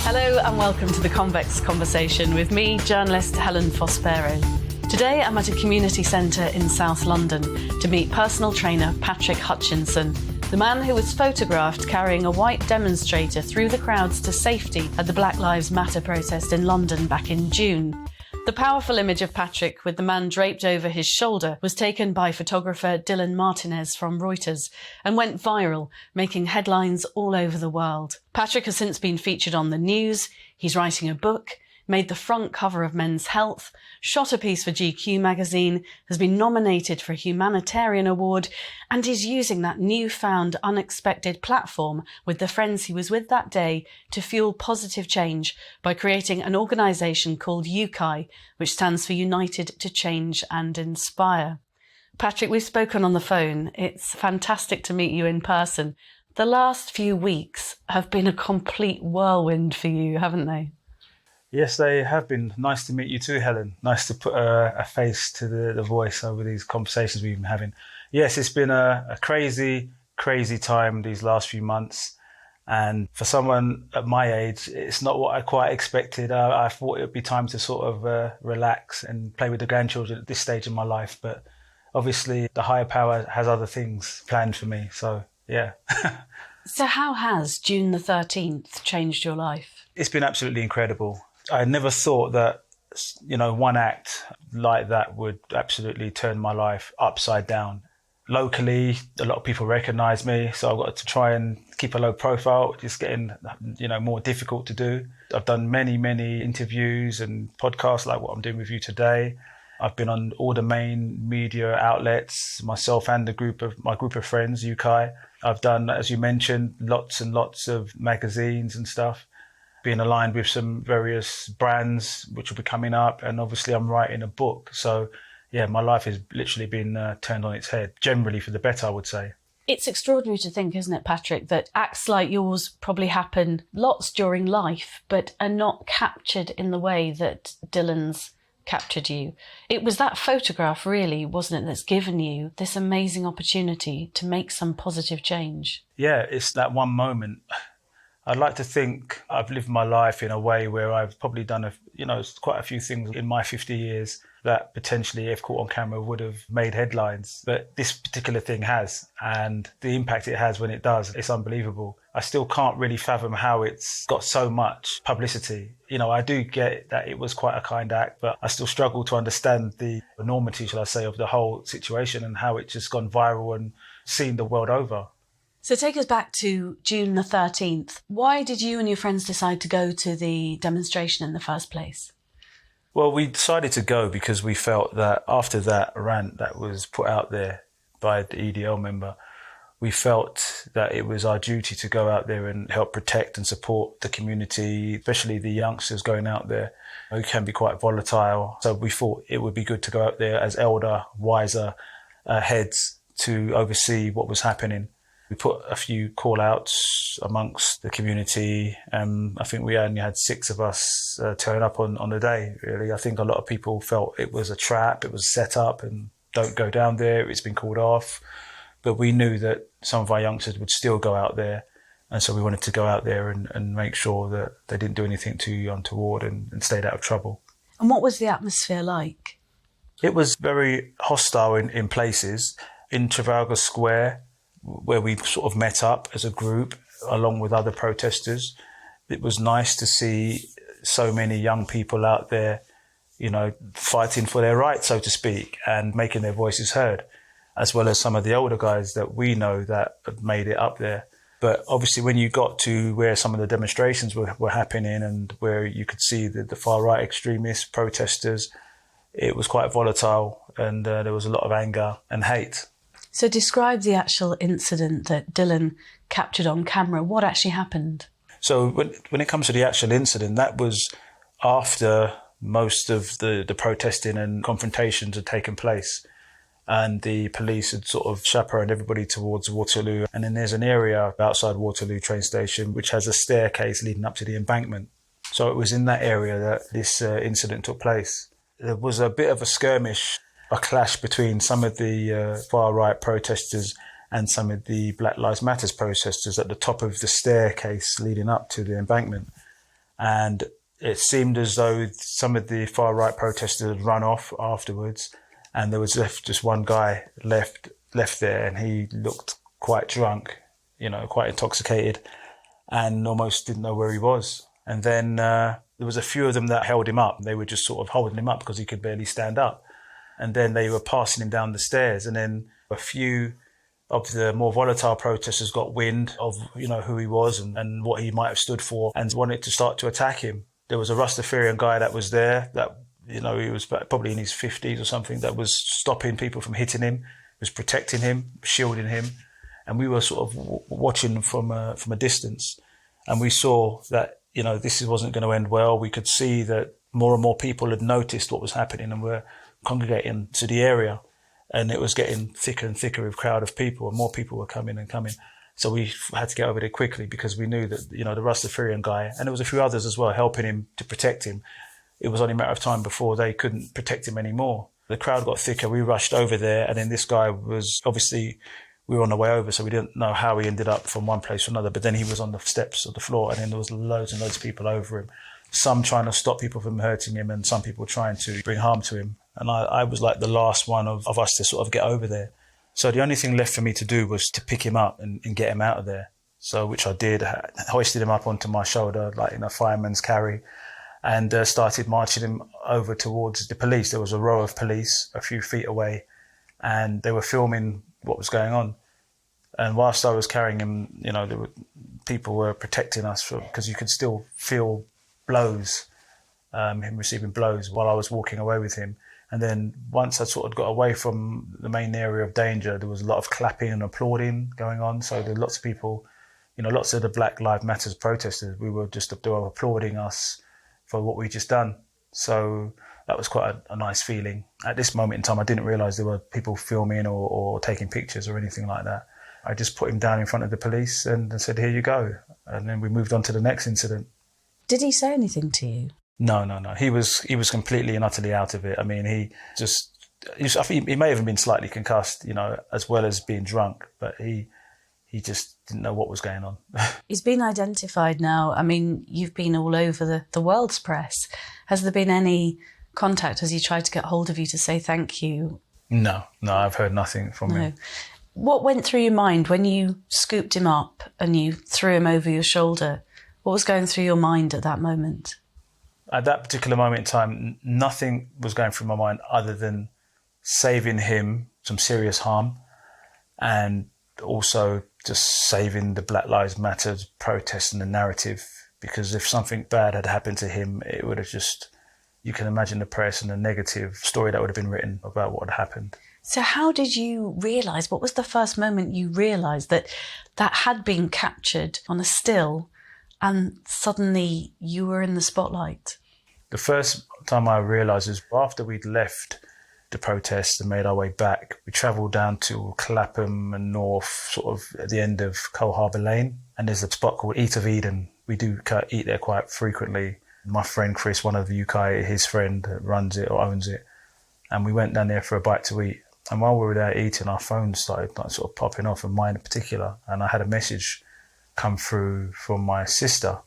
Hello and welcome to the Convex Conversation with me, journalist Helen. Today I'm at a community centre in South London to meet personal trainer Patrick Hutchinson, the man who was photographed carrying a white demonstrator through the crowds to safety at the Black Lives Matter protest in London back in June. The powerful image of Patrick with the man draped over his shoulder was taken by photographer Dylan Martinez from Reuters and went viral, making headlines all over the world. Patrick has since been featured on the news, he's writing a book, made the front cover of Men's Health, shot a piece for GQ magazine, has been nominated for a Humanitarian Award, and is using that newfound unexpected platform with the friends he was with that day to fuel positive change by creating an organisation called UTCAI, which stands for United to Change and Inspire. Patrick, we've spoken on the phone. It's fantastic to meet you in person. The last few weeks have been a complete whirlwind for you, haven't they? Yes, they have been. Nice to meet you too, Helen. Nice to put a face to the voice over these conversations we've been having. Yes, it's been a crazy time these last few months. And for someone at my age, it's not what I quite expected. I thought it would be time to sort of relax and play with the grandchildren at this stage in my life. But obviously the higher power has other things planned for me. So, yeah. So how has June the 13th changed your life? It's been absolutely incredible. I never thought that, one act like that would absolutely turn my life upside down. Locally, a lot of people recognise me, so I've got to try and keep a low profile, which is getting, more difficult to do. I've done many interviews and podcasts like what I'm doing with you today. I've been on all the main media outlets, myself and my group of friends, UTCAI. I've done, as you mentioned, lots and lots of magazines and stuff. Being aligned with some various brands which will be coming up, and obviously I'm writing a book. So yeah, my life has literally been turned on its head, generally for the better, I would say. It's extraordinary to think, isn't it, Patrick, that acts like yours probably happen lots during life, but are not captured in the way that Dylan's captured you. It was that photograph, really, wasn't it, that's given you this amazing opportunity to make some positive change? Yeah, it's that one moment. I'd like to think I've lived my life in a way where I've probably done quite a few things in my 50 years that potentially, if caught on camera, would have made headlines. But this particular thing has, and the impact it has when it does, it's unbelievable. I still can't really fathom how it's got so much publicity. I do get that it was quite a kind act, but I still struggle to understand the enormity, shall I say, of the whole situation and how it's just gone viral and seen the world over. So take us back to June the 13th. Why did you and your friends decide to go to the demonstration in the first place? Well, we decided to go because we felt that after that rant that was put out there by the EDL member, we felt that it was our duty to go out there and help protect and support the community, especially the youngsters going out there who can be quite volatile. So we thought it would be good to go out there as elder, wiser heads to oversee what was happening. We put a few call-outs amongst the community. I think we only had 6 of us turn up on the day, really. I think a lot of people felt it was a trap, it was set up, and don't go down there, it's been called off. But we knew that some of our youngsters would still go out there. And so we wanted to go out there and make sure that they didn't do anything too untoward and stayed out of trouble. And what was the atmosphere like? It was very hostile in places. In Trafalgar Square, where we sort of met up as a group along with other protesters. It was nice to see so many young people out there, fighting for their rights, so to speak, and making their voices heard, as well as some of the older guys that we know that had made it up there. But obviously when you got to where some of the demonstrations were happening and where you could see the far-right extremist protesters, it was quite volatile and there was a lot of anger and hate. So describe the actual incident that Dylan captured on camera. What actually happened? So when it comes to the actual incident, that was after most of the protesting and confrontations had taken place. And the police had sort of chaperoned everybody towards Waterloo. And then there's an area outside Waterloo train station which has a staircase leading up to the embankment. So it was in that area that this incident took place. There was a bit of a skirmish a clash between some of the far-right protesters and some of the Black Lives Matter protesters at the top of the staircase leading up to the embankment. And it seemed as though some of the far-right protesters had run off afterwards, and there was just one guy left there, and he looked quite drunk, quite intoxicated, and almost didn't know where he was. And then there was a few of them that held him up. They were just sort of holding him up because he could barely stand up. And then they were passing him down the stairs. And then a few of the more volatile protesters got wind of, who he was and what he might have stood for, and wanted to start to attack him. There was a Rastafarian guy that was there that, he was probably in his 50s or something, that was stopping people from hitting him, was protecting him, shielding him. And we were sort of watching from a distance. And we saw that, this wasn't going to end well. We could see that more and more people had noticed what was happening and were congregating to the area. And it was getting thicker and thicker with a crowd of people, and more people were coming and coming. So we had to get over there quickly because we knew that, the Rastafarian guy, and there was a few others as well, helping him to protect him. It was only a matter of time before they couldn't protect him anymore. The crowd got thicker. We rushed over there, and then this guy was obviously, we were on the way over, so we didn't know how he ended up from one place to another. But then he was on the steps of the floor, and then there was loads and loads of people over him. Some trying to stop people from hurting him, and some people trying to bring harm to him. And I was like the last one of us to sort of get over there. So the only thing left for me to do was to pick him up and get him out of there. So, which I did, hoisted him up onto my shoulder, like in a fireman's carry, and started marching him over towards the police. There was a row of police a few feet away, and they were filming what was going on. And whilst I was carrying him, people were protecting us because you could still feel blows, him receiving blows while I was walking away with him. And then once I sort of got away from the main area of danger, there was a lot of clapping and applauding going on. So there were lots of people, lots of the Black Lives Matter protesters, they were applauding us for what we just done. So that was quite a nice feeling. At this moment in time, I didn't realise there were people filming or taking pictures or anything like that. I just put him down in front of the police and said, "Here you go." And then we moved on to the next incident. Did he say anything to you? No. He was completely and utterly out of it. I mean, I think he may have been slightly concussed, as well as being drunk, but he just didn't know what was going on. He's been identified now. I mean, you've been all over the world's press. Has there been any contact? Has he tried to get hold of you to say thank you? No, I've heard nothing from him. What went through your mind when you scooped him up and you threw him over your shoulder? What was going through your mind at that moment? At that particular moment in time, nothing was going through my mind other than saving him some serious harm, and also just saving the Black Lives Matter protest and the narrative. Because if something bad had happened to him, it would have you can imagine the press and the negative story that would have been written about what had happened. So how did you realise, what was the first moment you realised that had been captured on a still and suddenly you were in the spotlight? The first time I realised was after we'd left the protest and made our way back. We travelled down to Clapham and North, sort of at the end of Cole Harbour Lane. And there's a spot called Eat of Eden. We do eat there quite frequently. My friend Chris, one of the UTCAI, his friend, runs it or owns it. And we went down there for a bite to eat. And while we were there eating, our phones started sort of popping off, and mine in particular. And I had a message come through from my sister.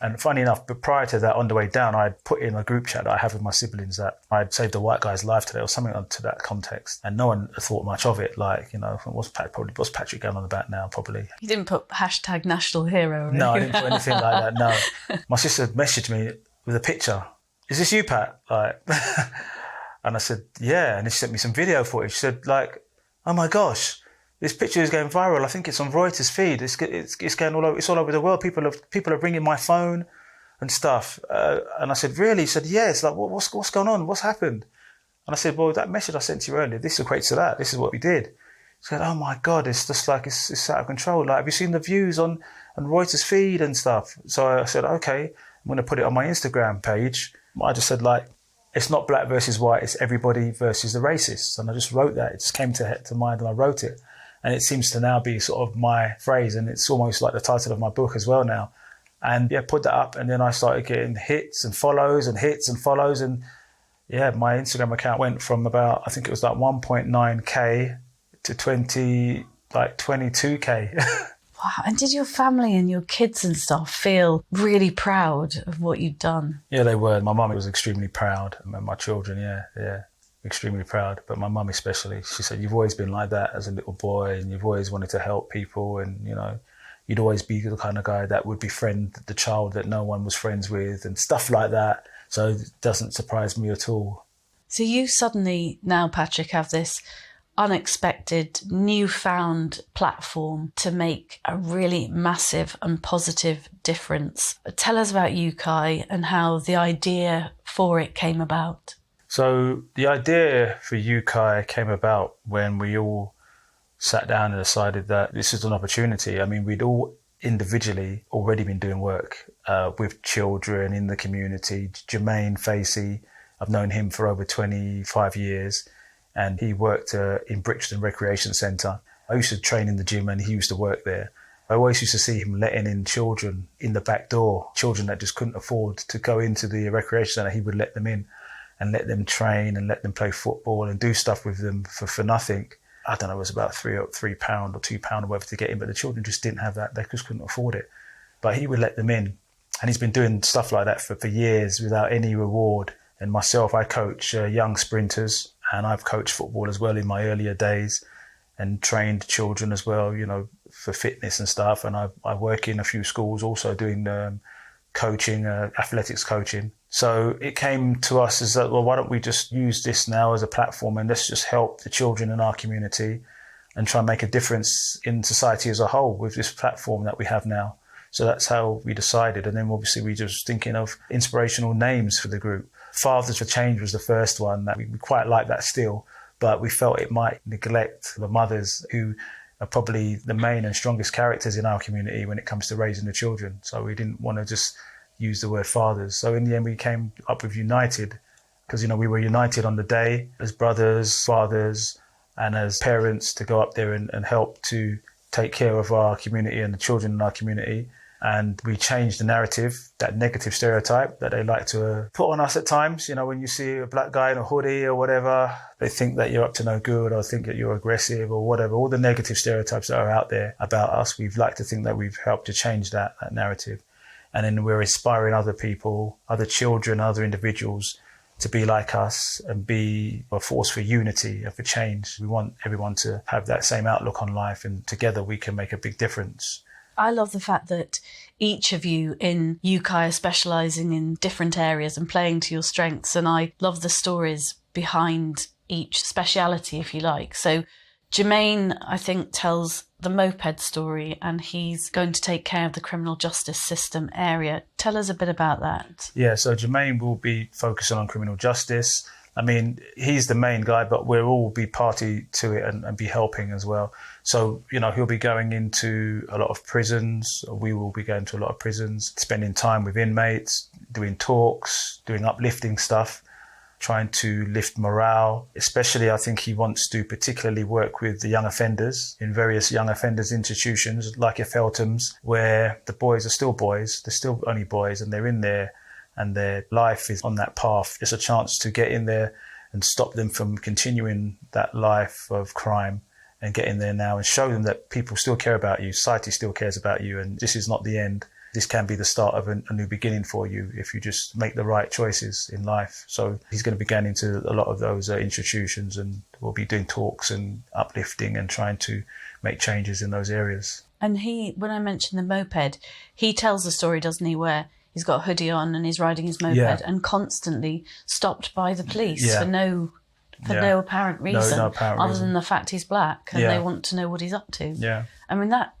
And funny enough, but prior to that, on the way down, I had put in a group chat that I have with my siblings that I'd saved a white guy's life today or something to that context. And no one thought much of it. Like, what's Patrick going on about now? Probably. You didn't put hashtag national hero? No, I didn't put anything like that, no. My sister messaged me with a picture. "Is this you, Pat?" Like, and I said, "Yeah." And she sent me some video footage. She said, like, "Oh my gosh, this picture is going viral. I think it's on Reuters feed. It's going all over. It's all over the world. People are bringing my phone and stuff." And I said, "Really?" He said, "Yeah." It's like, what's going on? What's happened? And I said, "Well, that message I sent to you earlier, this equates to that. This is what we did." He said, "Oh my God, it's just like it's out of control. Like, have you seen the views on Reuters feed and stuff?" So I said, "Okay, I'm going to put it on my Instagram page." I just said, like, it's not black versus white. It's everybody versus the racists. And I just wrote that. It just came to mind, and I wrote it. And it seems to now be sort of my phrase, and it's almost like the title of my book as well now. And yeah, put that up, and then I started getting hits and follows and hits and follows, and Yeah, my Instagram account went from about, I think it was like 1.9K to 22K. Wow. And did your family and your kids and stuff feel really proud of what you'd done? Yeah, they were. My mum was extremely proud. And my children, yeah, extremely proud. But my mum especially, she said, you've always been like that as a little boy and you've always wanted to help people and, you know, you'd always be the kind of guy that would befriend the child that no one was friends with and stuff like that. So it doesn't surprise me at all. So you suddenly now, Patrick, have this unexpected, newfound platform to make a really massive and positive difference. Tell us about UTCAI and how the idea for it came about. So the idea for UTCAI came about when we all sat down and decided that this is an opportunity. I mean, we'd all individually already been doing work with children in the community. Jermaine Facey, I've known him for over 25 years and he worked in Brixton Recreation Centre. I used to train in the gym and he used to work there. I always used to see him letting in children in the back door, children that just couldn't afford to go into the recreation centre. He would let them in and let them train and let them play football and do stuff with them for nothing. I don't know, it was about £3 or £2 or whatever to get in, but the children just didn't have that. They just couldn't afford it. But he would let them in. And he's been doing stuff like that for years without any reward. And myself, I coach young sprinters and I've coached football as well in my earlier days and trained children as well, you know, for fitness and stuff. And I work in a few schools also doing coaching, athletics coaching. So it came to us as that, well, why don't we just use this now as a platform and let's just help the children in our community and try and make a difference in society as a whole with this platform that we have now. So that's how we decided. And then obviously we just thinking of inspirational names for the group. Fathers for Change was the first one that we quite like that still, but we felt it might neglect the mothers who are probably the main and strongest characters in our community when it comes to raising the children. So we didn't want to just use the word fathers. So in the end, we came up with United because, you know, we were united on the day as brothers, fathers, and as parents to go up there and help to take care of our community and the children in our community. And we changed the narrative, that negative stereotype that they like to put on us at times. You know, when you see a black guy in a hoodie or whatever, they think that you're up to no good or think that you're aggressive or whatever. All the negative stereotypes that are out there about us, we've liked to think that we've helped to change that narrative. And then we're inspiring other people, other children, other individuals to be like us and be a force for unity and for change. We want everyone to have that same outlook on life and together we can make a big difference. I love the fact that each of you in UTCAI are specialising in different areas and playing to your strengths. And I love the stories behind each speciality, if you like. So Jermaine, I think, tells the moped story and he's going to take care of the criminal justice system area. Tell us a bit about that. Yeah, so Jermaine will be focusing on criminal justice. I mean, he's the main guy, but we'll all be party to it and be helping as well. So, you know, he'll be going into a lot of prisons. We will be going to a lot of prisons, spending time with inmates, doing talks, doing uplifting stuff, trying to lift morale. Especially, I think he wants to particularly work with the young offenders in various young offenders institutions like your Felthams, where the boys are still boys, they're still only boys and they're in there and their life is on that path. It's a chance to get in there and stop them from continuing that life of crime and get in there now and show them that people still care about you, society still cares about you, and this is not the end. This can be the start of a new beginning for you if you just make the right choices in life. So he's going to be going into a lot of those institutions and we'll be doing talks and uplifting and trying to make changes in those areas. And when I mentioned the moped, he tells the story, doesn't he, where he's got a hoodie on and he's riding his moped and constantly stopped by the police for no apparent reason, other than the fact he's black and they want to know what he's up to. Yeah. I mean, that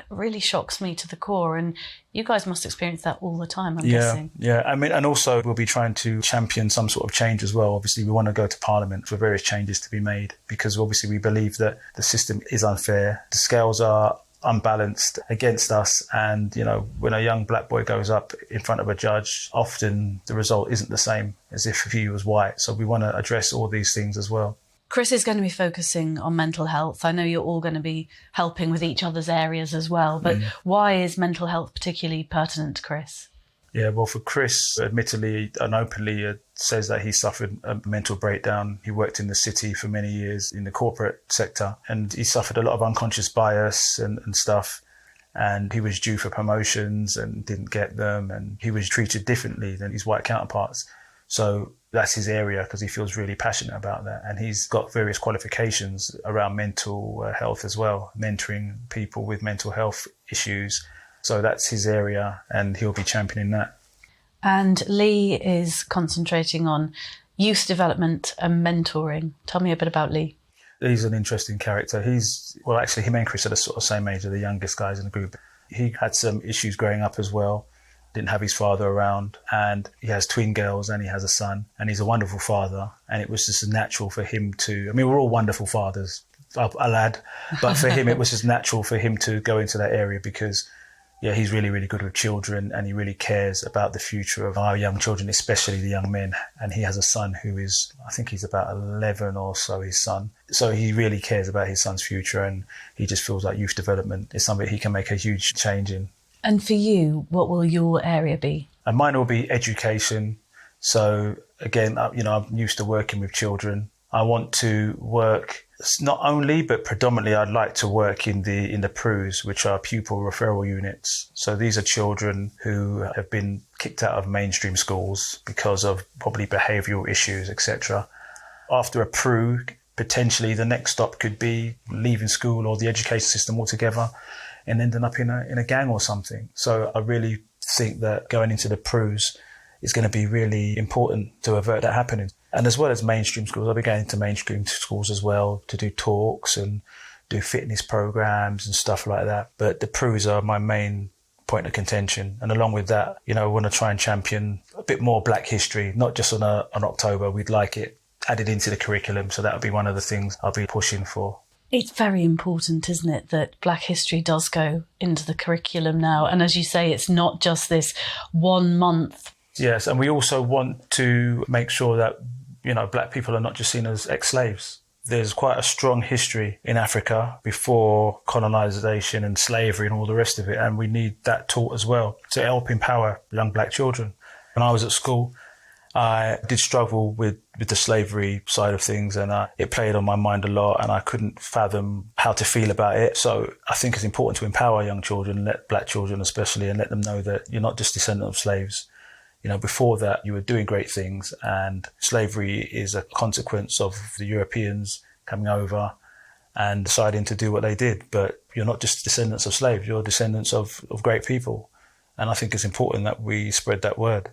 really shocks me to the core, and you guys must experience that all the time, I'm guessing. Yeah, I mean, and also we'll be trying to champion some sort of change as well. Obviously, we want to go to Parliament for various changes to be made because obviously we believe that the system is unfair. The scales are unbalanced against us, and you know, when a young black boy goes up in front of a judge, often the result isn't the same as if he was white. So we want to address all these things as well. Chris is going to be focusing on mental health. I know you're all going to be helping with each other's areas as well, but why is mental health particularly pertinent to Chris? Yeah, well, for Chris, admittedly and openly, says that he suffered a mental breakdown. He worked in the city for many years in the corporate sector, and he suffered a lot of unconscious bias and stuff. And he was due for promotions and didn't get them, and he was treated differently than his white counterparts. So that's his area because he feels really passionate about that. And he's got various qualifications around mental health as well, mentoring people with mental health issues. So that's his area, and he'll be championing that. And Lee is concentrating on youth development and mentoring. Tell me a bit about Lee. He's an interesting character. Actually, him and Chris are the sort of same age, are the youngest guys in the group. He had some issues growing up as well, didn't have his father around, and he has twin girls and he has a son, and he's a wonderful father. And it was just natural for him we're all wonderful fathers, a lad, but for him, it was just natural for him to go into that area because he's really, really good with children, and he really cares about the future of our young children, especially the young men. And he has a son who is, I think he's about 11 or so, his son. So he really cares about his son's future, and he just feels like youth development is something he can make a huge change in. And for you, what will your area be? And mine will be education. So again, I'm used to working with children. I want to work not only, but predominantly, I'd like to work in the PRUs, which are pupil referral units. So these are children who have been kicked out of mainstream schools because of probably behavioural issues, etc. After a PRU, potentially the next stop could be leaving school or the education system altogether and ending up in a gang or something. So I really think that going into the PRUs is going to be really important to avert that happening. And as well as mainstream schools, I'll be going to mainstream schools as well to do talks and do fitness programs and stuff like that. But the PRUs are my main point of contention. And along with that, I want to try and champion a bit more Black history, not just on October. We'd like it added into the curriculum. So that'll be one of the things I'll be pushing for. It's very important, isn't it, that Black history does go into the curriculum now. And as you say, it's not just this 1 month. Yes, and we also want to make sure that Black people are not just seen as ex-slaves. There's quite a strong history in Africa before colonisation and slavery and all the rest of it, and we need that taught as well to help empower young Black children. When I was at school, I did struggle with the slavery side of things, and it played on my mind a lot, and I couldn't fathom how to feel about it. So I think it's important to empower young children, Black children especially, and let them know that you're not just descendant of slaves. Before that, you were doing great things, and slavery is a consequence of the Europeans coming over and deciding to do what they did. But you're not just descendants of slaves, you're descendants of great people. And I think it's important that we spread that word.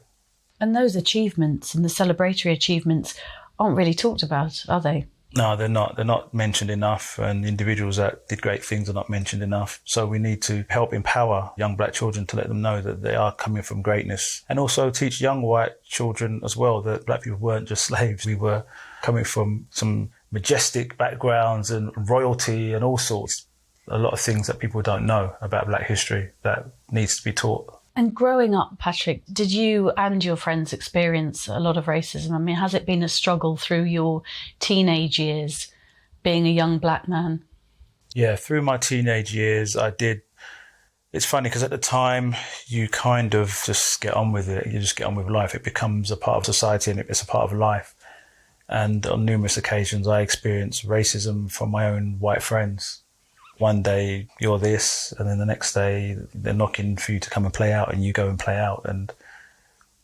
And those achievements and the celebratory achievements aren't really talked about, are they? No, they're not. They're not mentioned enough, and individuals that did great things are not mentioned enough. So we need to help empower young Black children to let them know that they are coming from greatness, and also teach young white children as well that Black people weren't just slaves. We were coming from some majestic backgrounds and royalty and all sorts. A lot of things that people don't know about Black history that needs to be taught. And growing up, Patrick, did you and your friends experience a lot of racism? I mean, has it been a struggle through your teenage years, being a young Black man? Yeah, through my teenage years, I did. It's funny because at the time, you kind of just get on with it. You just get on with life. It becomes a part of society and it's a part of life. And on numerous occasions, I experienced racism from my own white friends. One day you're this, and then the next day they're knocking for you to come and play out, and you go and play out. And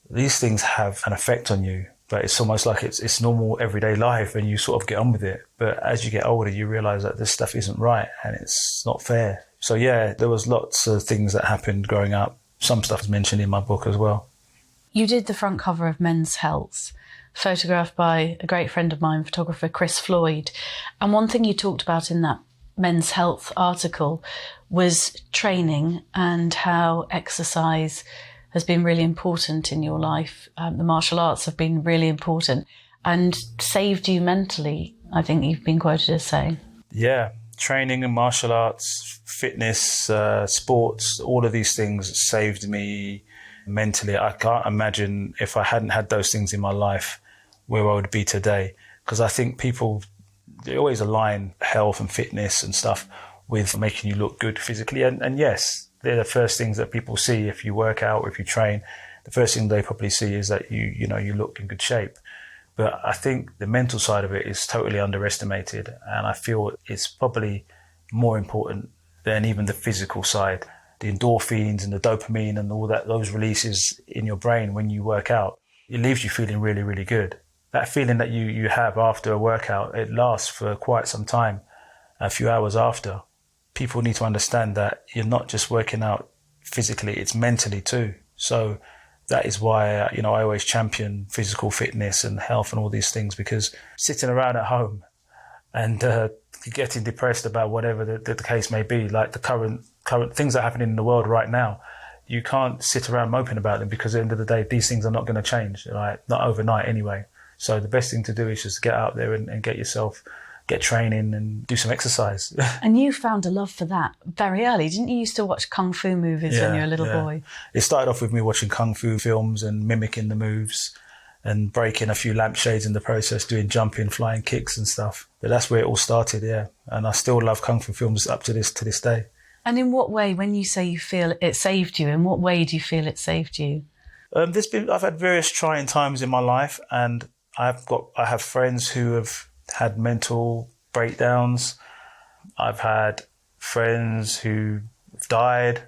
these things have an effect on you, but it's almost like it's normal everyday life, and you sort of get on with it. But as you get older, you realise that this stuff isn't right and it's not fair. So yeah, there was lots of things that happened growing up. Some stuff is mentioned in my book as well. You did the front cover of Men's Health, photographed by a great friend of mine, photographer Chris Floyd. And one thing you talked about in that Men's Health article was training and how exercise has been really important in your life. The martial arts have been really important and saved you mentally, I think you've been quoted as saying. Yeah, training and martial arts, fitness, sports, all of these things saved me mentally. I can't imagine if I hadn't had those things in my life where I would be today, because I think people, they always align health and fitness and stuff with making you look good physically. And yes, they're the first things that people see if you work out or if you train. the first thing they probably see is that you look in good shape. But I think the mental side of it is totally underestimated, and I feel it's probably more important than even the physical side. The endorphins and the dopamine and all that, those releases in your brain when you work out, it leaves you feeling really, really good. That feeling that you have after a workout, it lasts for quite some time, a few hours after. People need to understand that you're not just working out physically, it's mentally too. So that is why, I always champion physical fitness and health and all these things, because sitting around at home and getting depressed about whatever the case may be, like the current things that are happening in the world right now, you can't sit around moping about them, because at the end of the day, these things are not going to change, right? Not overnight anyway. So the best thing to do is just get out there and get training and do some exercise. And you found a love for that very early, didn't you? You used to watch Kung Fu movies when you were a little boy. It started off with me watching Kung Fu films and mimicking the moves and breaking a few lampshades in the process, doing jumping, flying kicks and stuff. But that's where it all started, yeah. And I still love Kung Fu films up to this day. And in what way, when you say you feel it saved you, in what way do you feel it saved you? I've had various trying times in my life, and I have friends who have had mental breakdowns. I've had friends who died.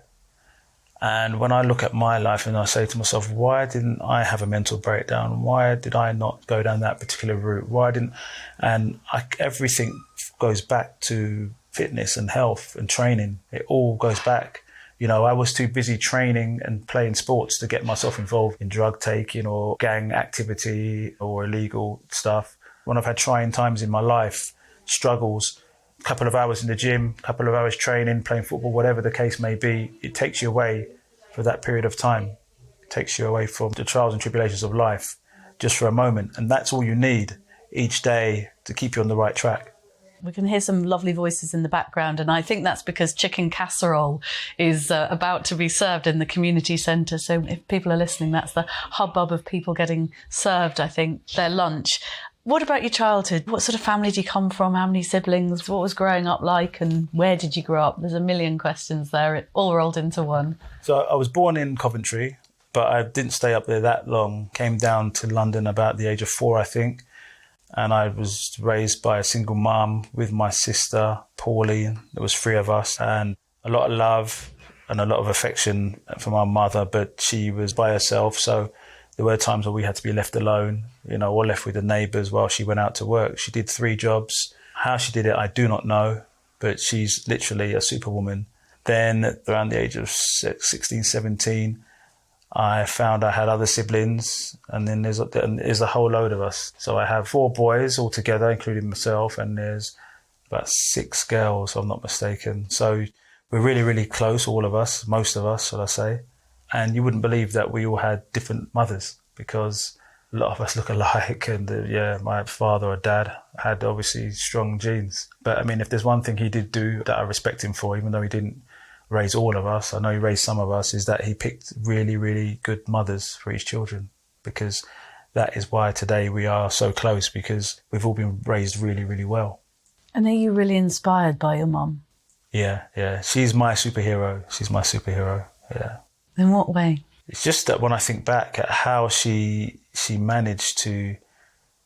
And when I look at my life and I say to myself, why didn't I have a mental breakdown? Why did I not go down that particular route? Everything goes back to fitness and health and training. It all goes back. I was too busy training and playing sports to get myself involved in drug taking or gang activity or illegal stuff. When I've had trying times in my life, struggles, a couple of hours in the gym, a couple of hours training, playing football, whatever the case may be, it takes you away for that period of time. It takes you away from the trials and tribulations of life just for a moment. And that's all you need each day to keep you on the right track. We can hear some lovely voices in the background, and I think that's because chicken casserole is about to be served in the community centre. So if people are listening, that's the hubbub of people getting served, I think, their lunch. What about your childhood? What sort of family do you come from? How many siblings? What was growing up like, and where did you grow up? There's a million questions there, it all rolled into one. So I was born in Coventry, but I didn't stay up there that long. Came down to London about the age of 4, I think. And I was raised by a single mum with my sister, Pauline. There was 3 of us, and a lot of love and a lot of affection from our mother, but she was by herself. So there were times where we had to be left alone, or left with the neighbours while she went out to work. She did 3 jobs. How she did it, I do not know, but she's literally a superwoman. Then around the age of 16, 17, I found I had other siblings, and then there's a whole load of us. So I have 4 boys altogether, including myself, and there's about 6 girls, if I'm not mistaken. So we're really, really close, all of us, most of us, shall I say. And you wouldn't believe that we all had different mothers, because a lot of us look alike. And my father or dad had obviously strong genes. But I mean, if there's one thing he did do that I respect him for, even though he didn't raise all of us, I know he raised some of us, is that he picked really, really good mothers for his children, because that is why today we are so close, because we've all been raised really, really well. And are you really inspired by your mum? Yeah. She's my superhero. Yeah. In what way? It's just that when I think back at how she managed to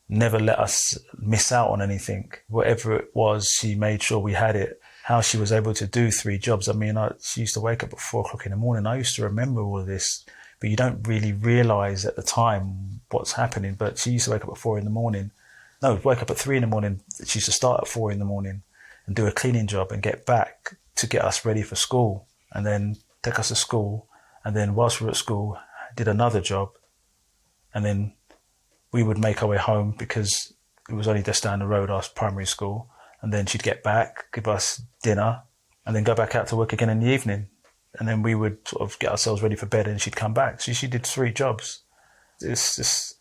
never let us miss out on anything, whatever it was, she made sure we had it. How she was able to do 3 jobs. I mean, she used to wake up at 4 o'clock in the morning. I used to remember all of this, but you don't really realise at the time what's happening. But she used to wake up at 4 in the morning. No, wake up at 3 in the morning. She used to start at 4 in the morning and do a cleaning job and get back to get us ready for school, and then take us to school. And then whilst we were at school, did another job. And then we would make our way home, because it was only just down the road, our primary school. And then she'd get back, give us dinner, and then go back out to work again in the evening. And then we would sort of get ourselves ready for bed, and she'd come back. So she did 3 jobs. It's just,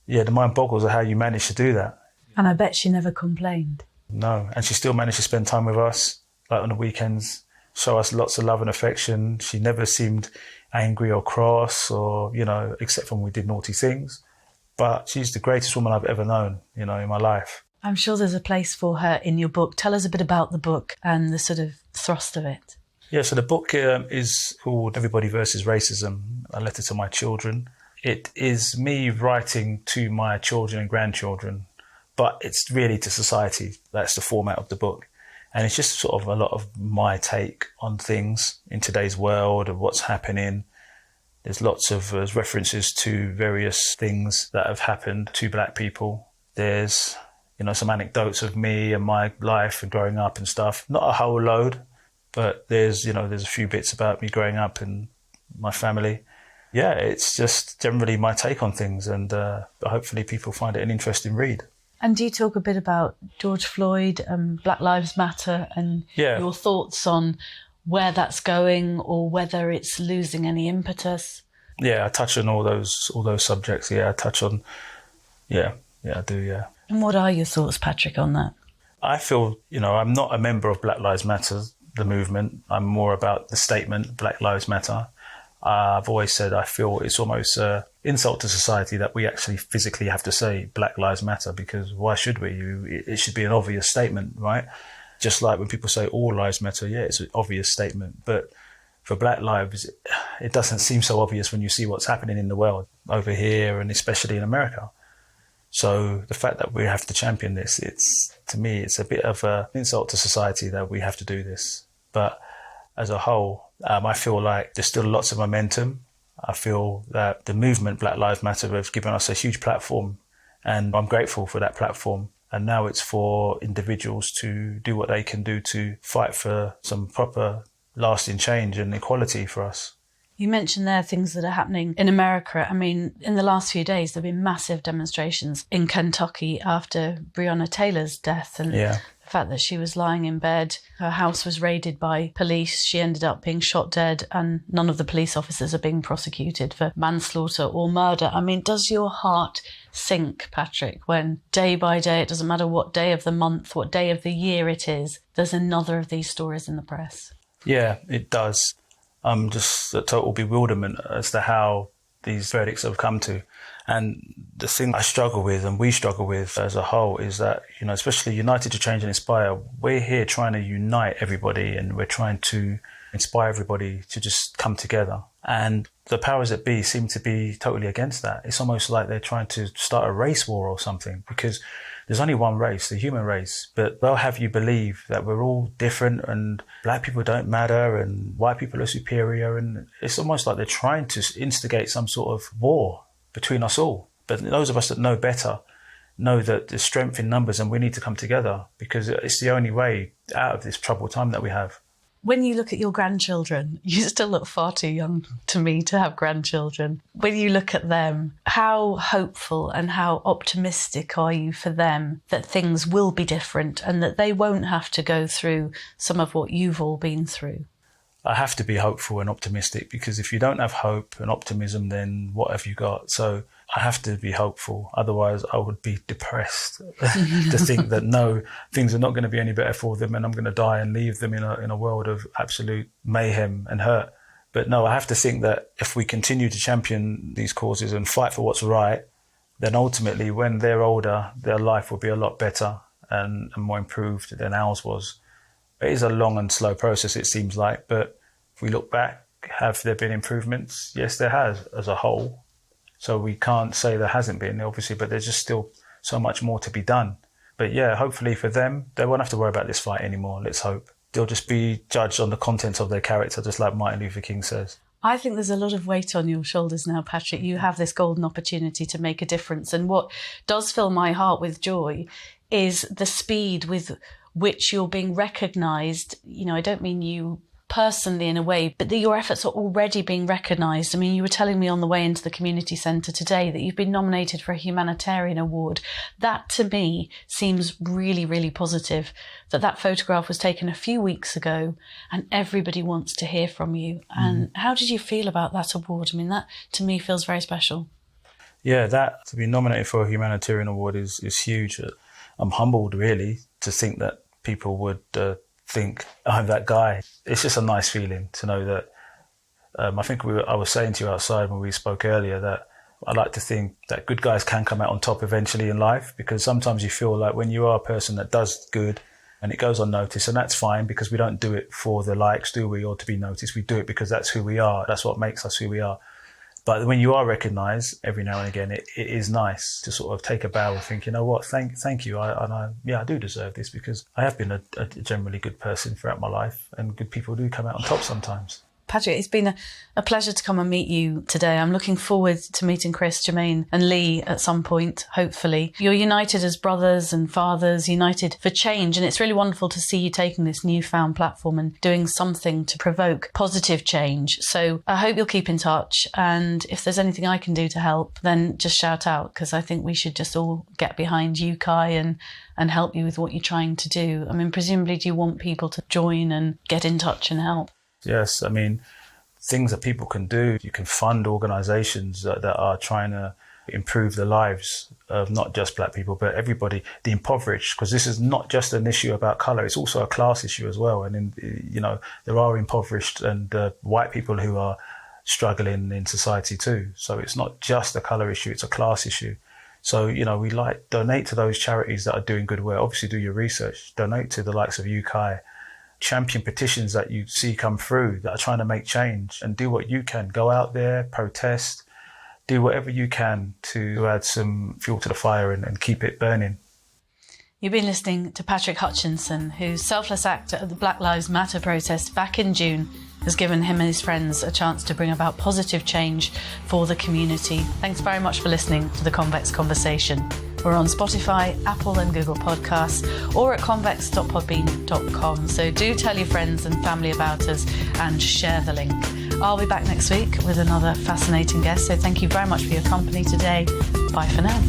the mind boggles at how you managed to do that. And I bet she never complained. No, and she still managed to spend time with us, like on the weekends, show us lots of love and affection. She never seemed angry or cross or, except when we did naughty things. But she's the greatest woman I've ever known, in my life. I'm sure there's a place for her in your book. Tell us a bit about the book and the sort of thrust of it. Yeah, so the book is called Everybody versus Racism, A Letter to My Children. It is me writing to my children and grandchildren, but it's really to society. That's the format of the book. And it's just sort of a lot of my take on things in today's world and what's happening. There's lots of references to various things that have happened to black people. There's, some anecdotes of me and my life and growing up and stuff. Not a whole load, but there's a few bits about me growing up and my family. Yeah, it's just generally my take on things, and hopefully people find it an interesting read. And do you talk a bit about George Floyd and Black Lives Matter and your thoughts on where that's going or whether it's losing any impetus? Yeah, I touch on all those subjects. Yeah, I touch on. Yeah, I do. Yeah. And what are your thoughts, Patrick, on that? I feel, I'm not a member of Black Lives Matter, the movement. I'm more about the statement, Black Lives Matter. I've always said I feel it's almost an insult to society that we actually physically have to say Black Lives Matter, because why should we? It should be an obvious statement, right? Just like when people say all lives matter, yeah, it's an obvious statement. But for Black lives, it doesn't seem so obvious when you see what's happening in the world over here and especially in America. So the fact that we have to champion this, to me, it's a bit of an insult to society that we have to do this. But as a whole, I feel like there's still lots of momentum. I feel that the movement Black Lives Matter have given us a huge platform, and I'm grateful for that platform. And now it's for individuals to do what they can do to fight for some proper lasting change and equality for us. You mentioned there things that are happening in America. I mean, in the last few days, there have been massive demonstrations in Kentucky after Breonna Taylor's death. And the fact that she was lying in bed, her house was raided by police, she ended up being shot dead, and none of the police officers are being prosecuted for manslaughter or murder. I mean, does your heart sink, Patrick, when day by day, it doesn't matter what day of the month, what day of the year it is, there's another of these stories in the press? Yeah, it does. I'm just a total bewilderment as to how these verdicts have come to. And the thing I struggle with, and we struggle with as a whole, is that, especially United to Change and Inspire, we're here trying to unite everybody, and we're trying to inspire everybody to just come together. And the powers that be seem to be totally against that. It's almost like they're trying to start a race war or something, because there's only one race, the human race, but they'll have you believe that we're all different and black people don't matter and white people are superior. And it's almost like they're trying to instigate some sort of war between us all. But those of us that know better know that there's strength in numbers and we need to come together, because it's the only way out of this troubled time that we have. When you look at your grandchildren, you still look far too young to me to have grandchildren. When you look at them, how hopeful and how optimistic are you for them that things will be different and that they won't have to go through some of what you've all been through? I have to be hopeful and optimistic, because if you don't have hope and optimism, then what have you got? So I have to be hopeful. Otherwise, I would be depressed to think that no, things are not going to be any better for them and I'm going to die and leave them in a world of absolute mayhem and hurt. But no, I have to think that if we continue to champion these causes and fight for what's right, then ultimately when they're older, their life will be a lot better and more improved than ours was. It is a long and slow process, it seems like, but if we look back, have there been improvements? Yes, there has, as a whole. So we can't say there hasn't been, obviously, but there's just still so much more to be done. But yeah, hopefully for them, they won't have to worry about this fight anymore, let's hope. They'll just be judged on the content of their character, just like Martin Luther King says. I think there's a lot of weight on your shoulders now, Patrick. You have this golden opportunity to make a difference. And what does fill my heart with joy is the speed with which you're being recognised. I don't mean you personally in a way, but that your efforts are already being recognised. I mean, you were telling me on the way into the community centre today that you've been nominated for a Humanitarian Award. That to me seems really, really positive, that photograph was taken a few weeks ago and everybody wants to hear from you. And how did you feel about that award? I mean, that to me feels very special. Yeah, that to be nominated for a Humanitarian Award is huge. I'm humbled, really, to think that people would think I'm that guy. It's just a nice feeling to know that. I think I was saying to you outside when we spoke earlier that I like to think that good guys can come out on top eventually in life, because sometimes you feel like when you are a person that does good and it goes unnoticed, and that's fine because we don't do it for the likes, do we, or to be noticed. We do it because that's who we are. That's what makes us who we are. But when you are recognised every now and again, it is nice to sort of take a bow and think, you know what, thank you. I do deserve this because I have been a generally good person throughout my life, and good people do come out on top sometimes. Patrick, it's been a pleasure to come and meet you today. I'm looking forward to meeting Chris, Jermaine and Lee at some point, hopefully. You're united as brothers and fathers, united for change. And it's really wonderful to see you taking this newfound platform and doing something to provoke positive change. So I hope you'll keep in touch. And if there's anything I can do to help, then just shout out, because I think we should just all get behind UTCAI and help you with what you're trying to do. I mean, presumably, do you want people to join and get in touch and help? Yes, I mean, things that people can do. You can fund organisations that are trying to improve the lives of not just black people, but everybody, the impoverished, because this is not just an issue about colour, it's also a class issue as well. And, there are impoverished and white people who are struggling in society too. So it's not just a colour issue, it's a class issue. So, we donate to those charities that are doing good work. Obviously do your research, donate to the likes of UTCAI. Champion petitions that you see come through that are trying to make change, and do what you can. Go out there, protest, do whatever you can to add some fuel to the fire and keep it burning. You've been listening to Patrick Hutchinson, whose selfless act at the Black Lives Matter protest back in June has given him and his friends a chance to bring about positive change for the community. Thanks very much for listening to The Convex Conversation. We're on Spotify, Apple and Google Podcasts, or at convex.podbean.com. So do tell your friends and family about us and share the link. I'll be back next week with another fascinating guest. So thank you very much for your company today. Bye for now.